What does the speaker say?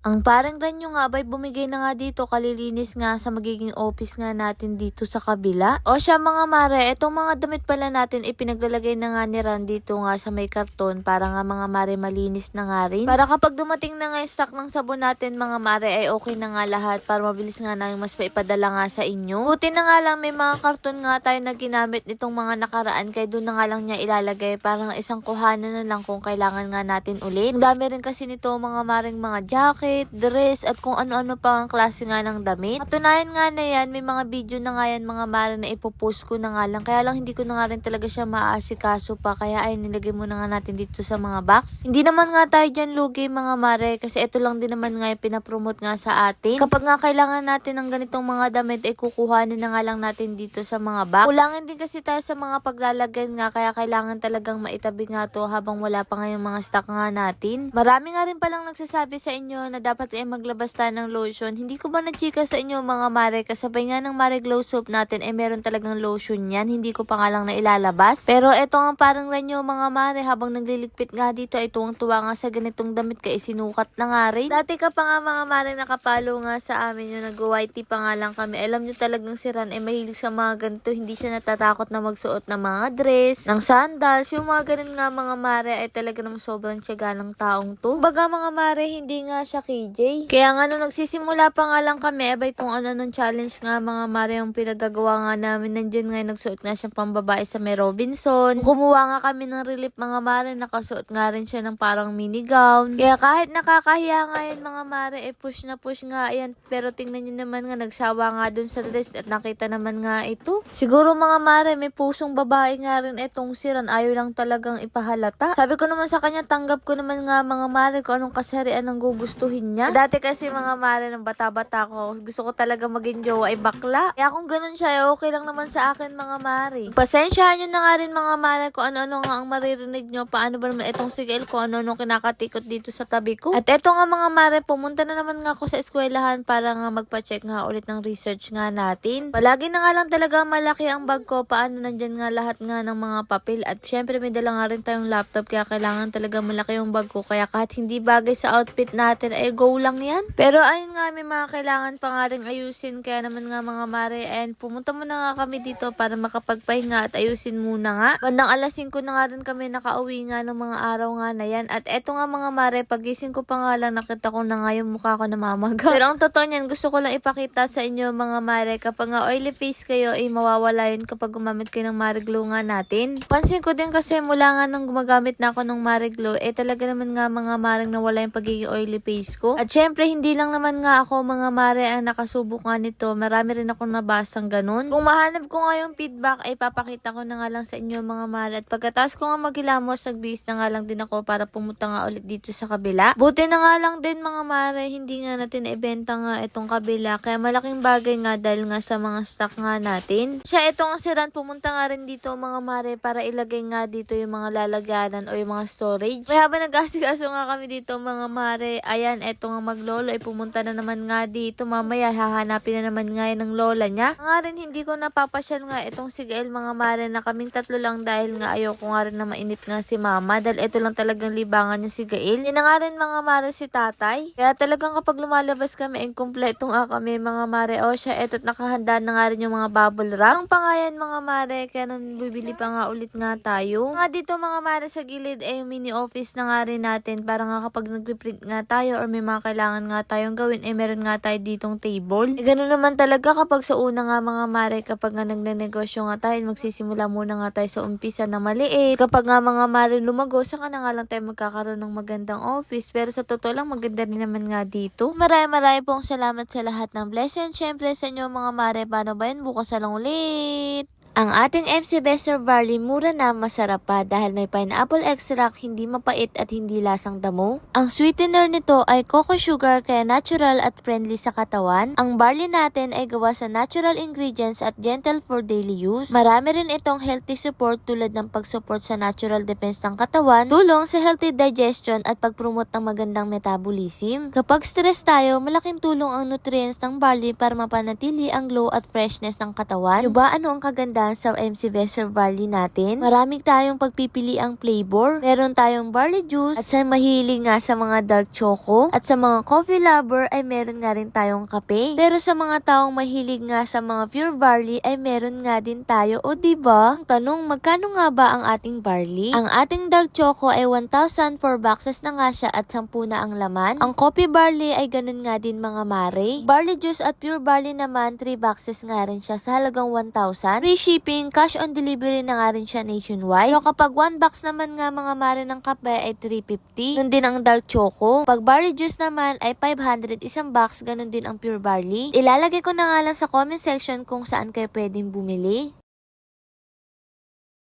Ang parang Ranyo nga ba'y bumigay na nga dito kalilinis nga sa magiging office nga natin dito sa kabila. O siya mga mare, etong mga damit pala natin ipinaglalagay na nga ni Ran dito nga sa may karton para nga mga mare malinis na nga rin. Para kapag dumating na nga yung stock ng sabon natin mga mare ay okay na nga lahat para mabilis nga na yung mas maipadala nga sa inyo. Buti na nga lang may mga karton nga tayo na ginamit nitong mga nakaraan kaya doon na nga lang niya ilalagay para isang kuhanan na lang kung kailangan nga natin ulit. Ang dami rin kasi nito mga maring mga jacket, dress, at kung ano-ano pa ang klase nga ng damit. Katunayan nga na yan, may mga video na nga yan mga mare na ipopost ko na nga lang. Kaya lang hindi ko na nga rin talaga siya maaasikaso pa. Kaya ay nilagay muna nga natin dito sa mga box. Hindi naman nga tayo dyan lugi mga mare kasi ito lang din naman nga yung pinapromote nga sa atin. Kapag nga kailangan natin ng ganitong mga damit ay kukuhanin na nga lang natin dito sa mga box. Kulangan din kasi tayo sa mga paglalagyan nga kaya kailangan talagang maitabi nga to habang wala pa nga yung mga stock nga natin. Marami nga rin palang nagsasabi sa inyo na dapat ay maglabas tayo ng lotion. Hindi ko ba na-chika sa inyo mga mare? Kasabay nga ng Mare Glow Soap natin ay meron talagang lotion yan. Hindi ko pa nga lang na ilalabas. Pero eto nga parang Ranyo mga mare habang nagliligpit nga dito ay tuwang-tuwa nga sa ganitong damit kaya sinukat na nga rin. Dati ka pa nga mga mare nakapalo nga sa amin yung nag-whitey pa nga lang kami. Alam nyo talagang si Ran ay mahilig sa mga ganito. Hindi siya natatakot na magsuot ng mga dress, ng sandals. Yung mga ganun nga mga mare ay talaga namang sobrang tiyaga ng taong to. Baga mga mare hindi nga siya KJ. Kaya nga nung nagsisimula pa nga lang kami, abay kung ano nung challenge nga mga mare yung pinagagawa nga namin. Nandiyan nga nagsuot nga siyang pambabae sa may Robinson. Kumuha nga kami ng relief mga mare, nakasuot nga rin siya ng parang mini gown. Kaya kahit nakakahiya nga yan mga mare, push na push nga yan. Pero tingnan nyo naman nga, nagsawa nga dun sa dress at nakita naman nga ito. Siguro mga mare, may pusong babae nga rin itong si Ran. Ayaw lang talagang ipahalata. Sabi ko naman sa kanya, tanggap ko naman nga mga mare kung anong kasarian ang gugustuhin niya. Dati kasi mga mare ng bata-bata ko, gusto ko talaga maging jowa ay bakla. Kaya kung ganun siya, okay lang naman sa akin mga mare. Pasensyahan nyo na nga rin mga mare kung ano-ano nga ang maririnig nyo. Paano ba naman itong sigil ko, ano-ano kinakatikot dito sa tabi ko. At eto nga mga mare, pumunta na naman nga ako sa eskwelahan para nga magpa-check nga ulit ng research nga natin. Palagi na nga lang talaga malaki ang bag ko. Paano nandyan nga lahat nga ng mga papel. At syempre may dala nga rin tayong laptop kaya kailangan talaga malaki yung bag ko. Kaya kahit hindi bagay sa outfit natin ay go lang yan. Pero ayun nga, may mga kailangan pa nga rin ayusin. Kaya naman nga mga mare, and pumunta muna nga kami dito para makapagpahinga at ayusin muna nga. Bandang alas 5 na nga rin kami nakauwi nga ng mga araw nga na yan. At eto nga mga mare, pagising ko pa nga lang nakita ko na nga yung mukha ko namamaga. Pero ang totoo niyan, gusto ko lang ipakita sa inyo mga mare, kapag nga oily face kayo ay mawawala yun kapag gumamit kayo ng Mare Glow nga natin. Pansin ko din kasi mula nga nung gumagamit na ako ng Mare Glow, talaga naman nga mga mareng nawala yung pagiging oily face ko. At syempre, hindi lang naman nga ako mga mare ang nakasubok nga nito. Marami rin akong nabasang ganun. Kung mahanap ko nga yung feedback, ay papakita ko na nga lang sa inyo mga mare. At pagkatapos ko nga maghilamos, nagbihis na nga lang din ako para pumunta nga ulit dito sa kabila. Buti na nga lang din mga mare, hindi nga natin ibenta nga itong kabila. Kaya malaking bagay nga dahil nga sa mga stock nga natin. Siya itong si Ran, pumunta nga rin dito mga mare para ilagay nga dito yung mga lalagyanan o yung mga storage. May habang nag-asikaso nga kami dito mga mare, ayan, eto nga maglolo ay pumunta na naman nga dito. Mamaya hahanapin na naman nga ng lola niya. Nga rin hindi ko napapasyal nga itong si Gael mga mare na kaming tatlo lang dahil nga ayoko nga rin na mainip nga si mama dahil ito lang talagang libangan niya si Gael. Yun na nga rin mga mare si tatay. Kaya talagang kapag lumalabas kami ay kumpleto nga kami mga mare. O siya, eto't nakahanda na nga rin yung mga bubble wrap. Ang pangayan mga mare, kaya nung bibili pa nga ulit nga tayo. Nga dito mga mare sa gilid ay mini office na nga rin natin para nga kapag nagpiprint nga tayo or may mga kailangan nga tayong gawin ay meron nga tayo ditong table. Ganun naman talaga kapag sa una nga mga mare, kapag nga nagnenegosyo nga tayo, magsisimula muna nga tayo sa umpisa na maliit. Kapag nga mga mare lumago, saka na nga lang tayo magkakaroon ng magandang office. Pero sa totoo lang, maganda rin naman nga dito. Maraming pong salamat sa lahat ng blessing. Siyempre sa inyo mga mare, paano ba yun? Bukas na lang ulit. Ang ating MC Bester Barley mura na masarap pa dahil may pineapple extract, hindi mapait at hindi lasang damo. Ang sweetener nito ay cocoa sugar kaya natural at friendly sa katawan. Ang barley natin ay gawa sa natural ingredients at gentle for daily use. Marami rin itong healthy support tulad ng pag-support sa natural defense ng katawan, tulong sa healthy digestion at pag-promote ng magandang metabolism. Kapag stress tayo, malaking tulong ang nutrients ng barley para mapanatili ang glow at freshness ng katawan. Ano ba, ano ang kagandahan nga sa MC Besser Barley natin. Marami tayong pagpipili ang flavor. Meron tayong barley juice at sa mahilig nga sa mga dark choco at sa mga coffee lover ay meron nga rin tayong kape. Pero sa mga taong mahilig nga sa mga pure barley ay meron nga din tayo. O diba? Ang tanong, magkano nga ba ang ating barley? Ang ating dark choco ay 1,000 4 boxes na nga siya at 10 na ang laman. Ang coffee barley ay ganun nga din mga mare. Barley juice at pure barley naman 3 boxes nga rin siya sa halagang 1,000. Free shipping, cash on delivery na nga rin siya nationwide. Pero kapag 1 box naman nga mga mare ng kape ay 350. Ganun din ang dark choco. Pag barley juice naman ay 500 isang box, ganun din ang pure barley. Ilalagay ko na nga lang sa comment section kung saan kayo pwedeng bumili.